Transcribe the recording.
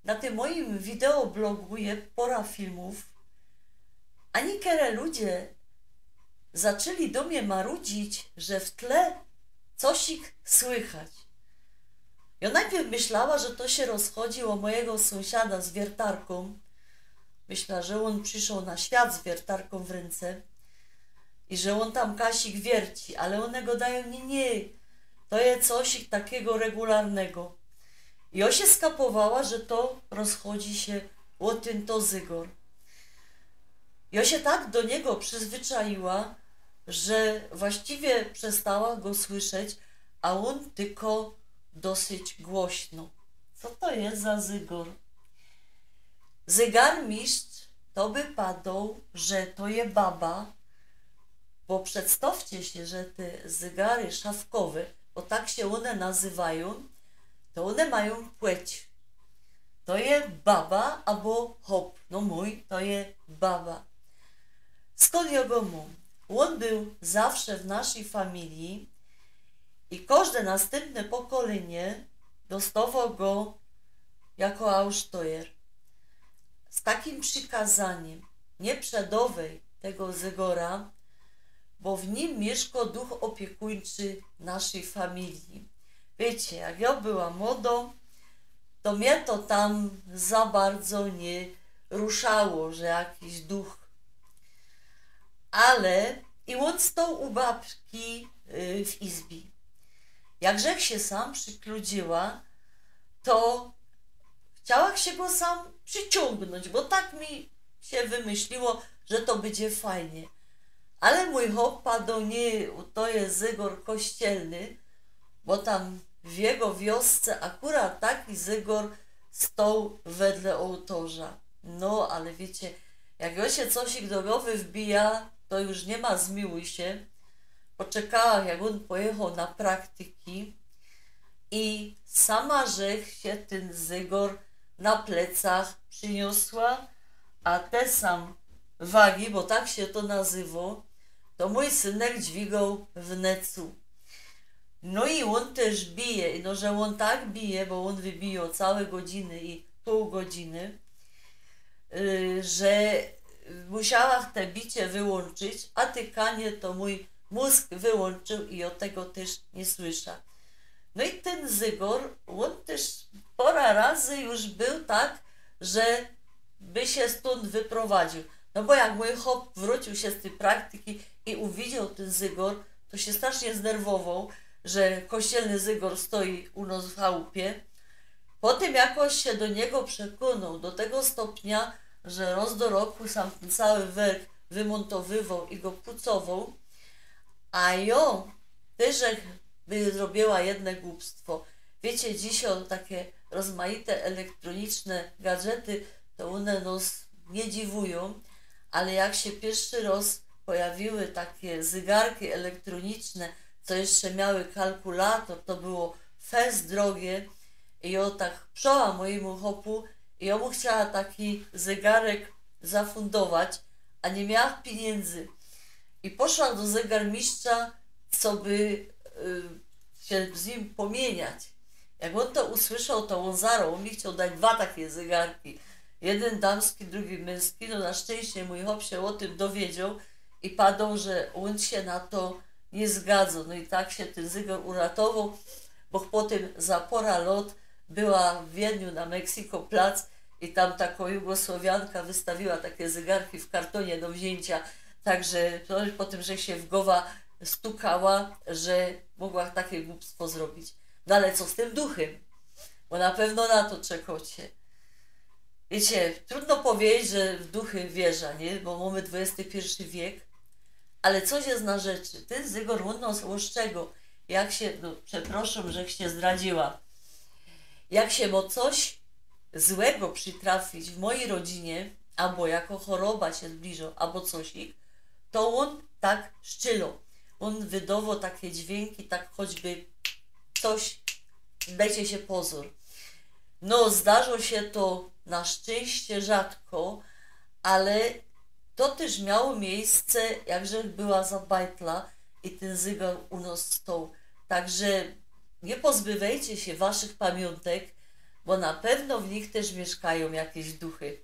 na tym moim wideoblogu jest pora filmów, a niektóre ludzie zaczęli do mnie marudzić, że w tle coś ich słychać. Ja najpierw myślała, że to się rozchodzi o mojego sąsiada z wiertarką. Myślała, że on przyszedł na świat z wiertarką w ręce i że on tam kasik wierci, ale one go dają, nie, to jest coś takiego regularnego. I ja się skapowała, że to rozchodzi się o ten to zygor. Ja się tak do niego przyzwyczaiła, że właściwie przestała go słyszeć, a on tylko dosyć głośno. Co to jest za zygor? Zegarmistrz to by padał, że to jest baba, bo przedstawcie się, że te zegary szafkowe, bo tak się one nazywają, to one mają płeć. To jest baba albo hop. No mój to jest baba. Skąd ja go mam? On był zawsze w naszej familii i każde następne pokolenie dostało go jako ausztojer. Z takim przykazaniem: nie przedowej tego zygora, bo w nim mieszka duch opiekuńczy naszej familii. Wiecie, jak ja była młodą, to mnie to tam za bardzo nie ruszało, że jakiś duch. Ale i on stał u babki w izbie. Jakże się sam przykludziła, to chciała się go sam przyciągnąć, bo tak mi się wymyśliło, że to będzie fajnie. Ale mój hop padł, nie, to jest zygor kościelny, bo tam w jego wiosce akurat taki zygor stał wedle ołtarza. No, ale wiecie, jak ja się coś do głowy wbija, to już nie ma zmiłuj się. Poczekała, jak on pojechał na praktyki i sama żech się ten zygor na plecach przyniosła, a te sam wagi, bo tak się to nazywa, to mój synek dźwigał w necu. No i on też bije, no że on tak bije, bo on wybijał całe godziny i pół godziny, że musiała te bicie wyłączyć, a tykanie to mój mózg wyłączył i od tego też nie słysza. No i ten zygor, on też pora razy już był tak, że by się stąd wyprowadził. No bo jak mój hop wrócił się z tej praktyki i uwidział ten zygor, to się strasznie znerwował, że kościelny zygor stoi u nas w chałupie. Potem jakoś się do niego przekonał do tego stopnia, że raz do roku sam ten cały werk wymontowywał i go pucował, a ja też by zrobiła jedno głupstwo. Wiecie, dzisiaj takie rozmaite elektroniczne gadżety, to one nas nie dziwują, ale jak się pierwszy raz pojawiły takie zegarki elektroniczne, co jeszcze miały kalkulator, to było fest drogie i ja tak pszoła mojemu hopu i ja mu chciała taki zegarek zafundować, a nie miała pieniędzy. I poszła do zegarmistrza, co by się z nim pomieniać. Jak on to usłyszał, to on zarał, on mi chciał dać dwa takie zegarki. Jeden damski, drugi męski. No na szczęście mój hop się o tym dowiedział i padał, że on się na to nie zgadza. No i tak się ten zegar uratował, bo potem za pora lot była w Wiedniu na Mexico Plac i tam taka Jugosłowianka wystawiła takie zegarki w kartonie do wzięcia. Także po tym, że się w głowa stukała, że mogła takie głupstwo zrobić. No ale co z tym duchem? Bo na pewno na to czekacie. Wiecie, trudno powiedzieć, że w duchy wierza, nie? Bo mamy XXI wiek, ale coś jest na rzeczy. Ten zygor łoszczego, jak się, no przepraszam, że się zdradziła, jak się mo coś złego przytrafić w mojej rodzinie, albo jako choroba się zbliża, albo coś ich, to on tak szczylał. On wydawał takie dźwięki, tak choćby coś, dajcie się pozór. No, zdarzyło się to na szczęście rzadko, ale to też miało miejsce, jakże była zabajtla i ten zygor u nas stał. Także nie pozbywajcie się waszych pamiątek, bo na pewno w nich też mieszkają jakieś duchy.